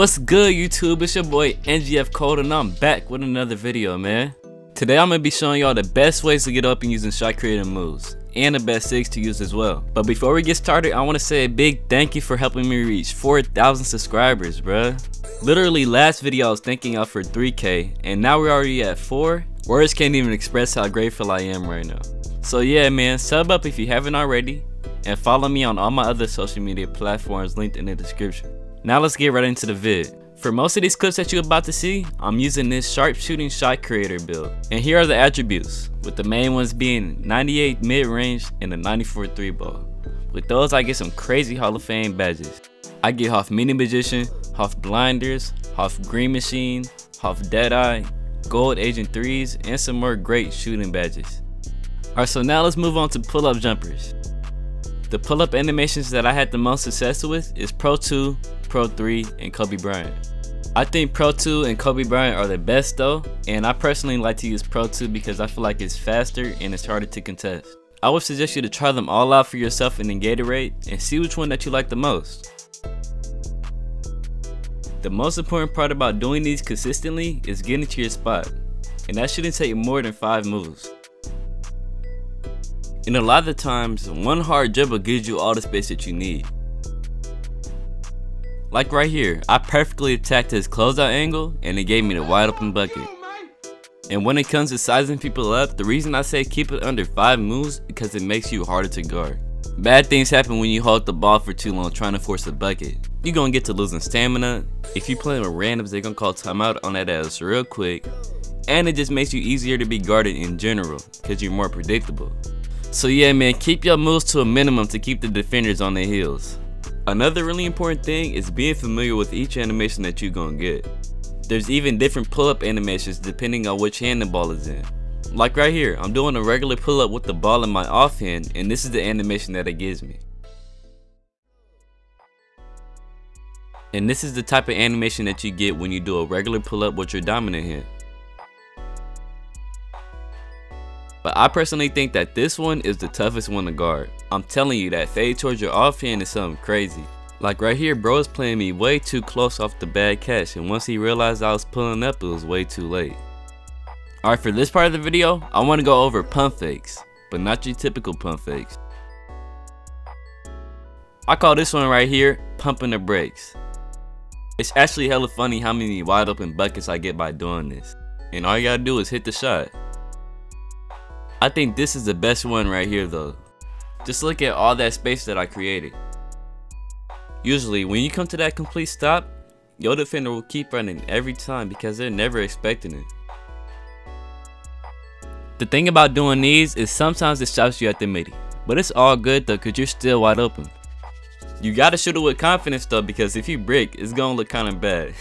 What's good, YouTube? It's your boy NGF Kold and I'm back with another video, man. Today I'm going to be showing y'all the best ways to get up and using shot creator moves, and the best SIGs to use as well. But before we get started, I want to say a big thank you for helping me reach 4,000 subscribers, bruh. Literally last video I was thanking y'all for 3K, and now we're already at 4. Words can't even express how grateful I am right now. So yeah, man, sub up if you haven't already, and follow me on all my other social media platforms linked in the description. Now let's get right into the vid. For most of these clips that you're about to see, I'm using this sharpshooting shot creator build. And here are the attributes, with the main ones being 98 mid-range and a 94 3-ball. With those I get some crazy Hall of Fame badges. I get half Mini Magician, half Blinders, half Green Machine, half Deadeye, Gold Agent 3s, and some more great shooting badges. Alright, so now let's move on to pull-up jumpers. The pull-up animations that I had the most success with is Pro 2, Pro 3, and Kobe Bryant. I think Pro 2 and Kobe Bryant are the best though, and I personally like to use Pro 2 because I feel like it's faster and it's harder to contest. I would suggest you to try them all out for yourself in Gatorade and see which one that you like the most. The most important part about doing these consistently is getting to your spot, and that shouldn't take more than 5 moves. And a lot of the times, one hard dribble gives you all the space that you need. Like right here, I perfectly attacked his closeout angle and it gave me the wide open bucket. And when it comes to sizing people up, the reason I say keep it under 5 moves is because it makes you harder to guard. Bad things happen when you hold the ball for too long trying to force a bucket. You're gonna get to losing stamina. If you playing with randoms, they're gonna call timeout on that ass real quick. And it just makes you easier to be guarded in general because you're more predictable. So yeah, man, keep your moves to a minimum to keep the defenders on their heels. Another really important thing is being familiar with each animation that you're gonna get. There's even different pull-up animations depending on which hand the ball is in. Like right here, I'm doing a regular pull-up with the ball in my offhand, and this is the animation that it gives me. And this is the type of animation that you get when you do a regular pull-up with your dominant hand. But I personally think that this one is the toughest one to guard. I'm telling you, that fade towards your offhand is something crazy. Like right here, bro is playing me way too close off the bad catch, and once he realized I was pulling up, it was way too late. Alright, for this part of the video, I want to go over pump fakes, but not your typical pump fakes. I call this one right here, pumping the brakes. It's actually hella funny how many wide open buckets I get by doing this. And all you gotta do is hit the shot. I think this is the best one right here though. Just look at all that space that I created. Usually when you come to that complete stop, your defender will keep running every time because they're never expecting it. The thing about doing these is sometimes it stops you at the midi, but it's all good though because you're still wide open. You gotta shoot it with confidence though, because if you brick, it's gonna look kinda bad.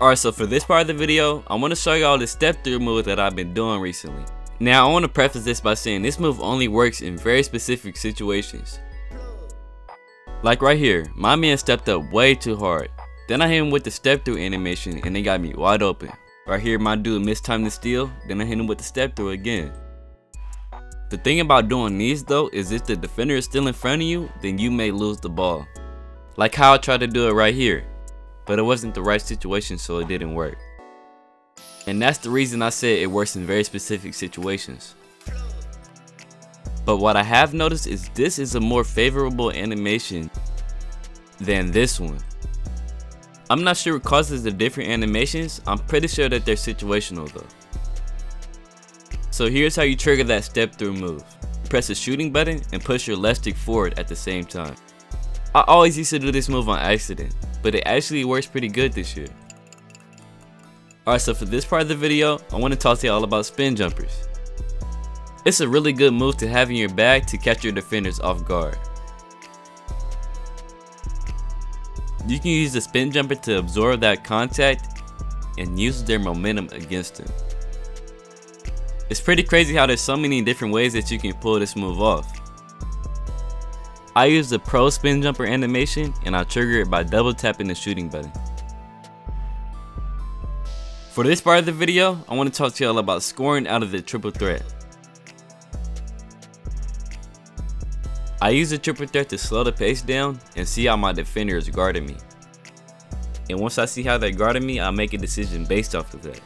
Alright, so for this part of the video, I want to show y'all the step through move that I've been doing recently. Now I want to preface this by saying this move only works in very specific situations. Like right here, my man stepped up way too hard. Then I hit him with the step through animation and it got me wide open. Right here my dude mistimed the steal, then I hit him with the step through again. The thing about doing these though is if the defender is still in front of you, then you may lose the ball. Like how I tried to do it right here, but it wasn't the right situation, so it didn't work. And that's the reason I said it works in very specific situations. But what I have noticed is this is a more favorable animation than this one. I'm not sure what causes the different animations. I'm pretty sure that they're situational though. So here's how you trigger that step through move. Press the shooting button and push your left stick forward at the same time. I always used to do this move on accident, but it actually works pretty good this year. Alright, so for this part of the video, I want to talk to y'all about spin jumpers. It's a really good move to have in your bag to catch your defenders off guard. You can use the spin jumper to absorb that contact and use their momentum against them. It's pretty crazy how there's so many different ways that you can pull this move off. I use the pro spin jumper animation and I trigger it by double tapping the shooting button. For this part of the video, I want to talk to y'all about scoring out of the triple threat. I use the triple threat to slow the pace down and see how my defender is guarding me. And once I see how they guarded me, I'll make a decision based off of that.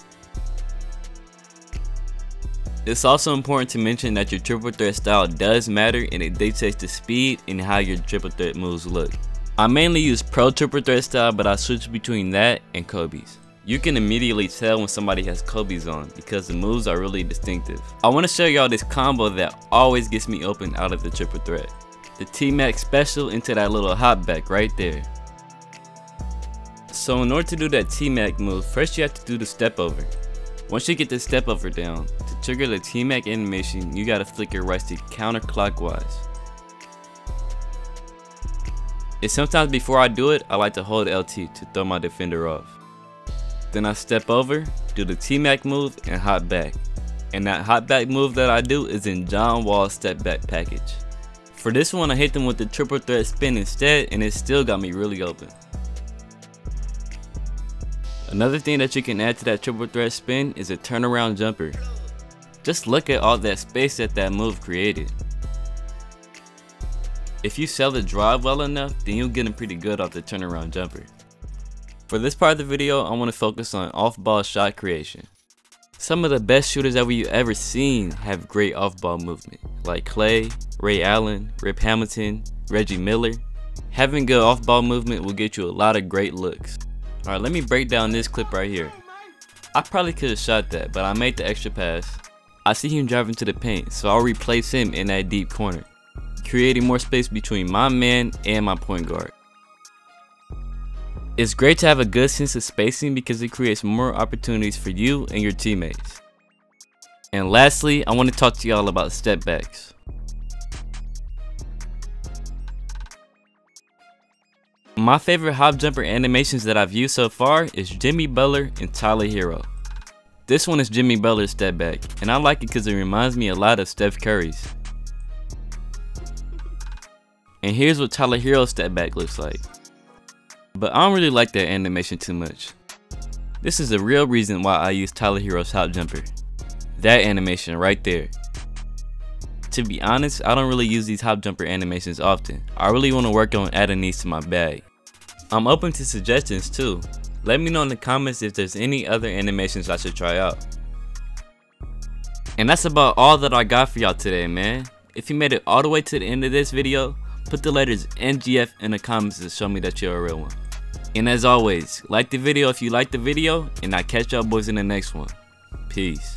It's also important to mention that your triple threat style does matter, and it dictates the speed and how your triple threat moves look. I mainly use pro triple threat style, but I switch between that and Kobe's. You can immediately tell when somebody has Kobe's on because the moves are really distinctive. I want to show y'all this combo that always gets me open out of the triple threat. The T-Mac special into that little hop back right there. So in order to do that T-Mac move, first you have to do the step over. Once you get the step over down, to trigger the T-Mac animation, you gotta flick your right stick counterclockwise. And sometimes before I do it, I like to hold LT to throw my defender off. Then I step over, do the T-Mac move, and hop back. And that hop back move that I do is in John Wall's step back package. For this one, I hit them with the triple threat spin instead, and it still got me really open. Another thing that you can add to that triple threat spin is a turnaround jumper. Just look at all that space that move created. If you sell the drive well enough, then you'll get them pretty good off the turnaround jumper. For this part of the video, I want to focus on off-ball shot creation. Some of the best shooters that we've ever seen have great off-ball movement, like Clay, Ray Allen, Rip Hamilton, Reggie Miller. Having good off-ball movement will get you a lot of great looks. Alright, let me break down this clip right here. I probably could have shot that, but I made the extra pass. I see him driving to the paint, so I'll replace him in that deep corner, creating more space between my man and my point guard. It's great to have a good sense of spacing because it creates more opportunities for you and your teammates. And lastly, I want to talk to y'all about step backs. My favorite hop jumper animations that I've used so far is Jimmy Butler and Tyler Hero. This one is Jimmy Butler's step back, and I like it because it reminds me a lot of Steph Curry's. And here's what Tyler Hero's step back looks like. But I don't really like that animation too much. This is the real reason why I use Tyler Hero's hop jumper. That animation right there. To be honest, I don't really use these hop jumper animations often. I really want to work on adding these to my bag. I'm open to suggestions too. Let me know in the comments if there's any other animations I should try out. And that's about all that I got for y'all today, man. If you made it all the way to the end of this video, put the letters NGF in the comments to show me that you're a real one. And as always, like the video if you liked the video, and I'll catch y'all boys in the next one. Peace.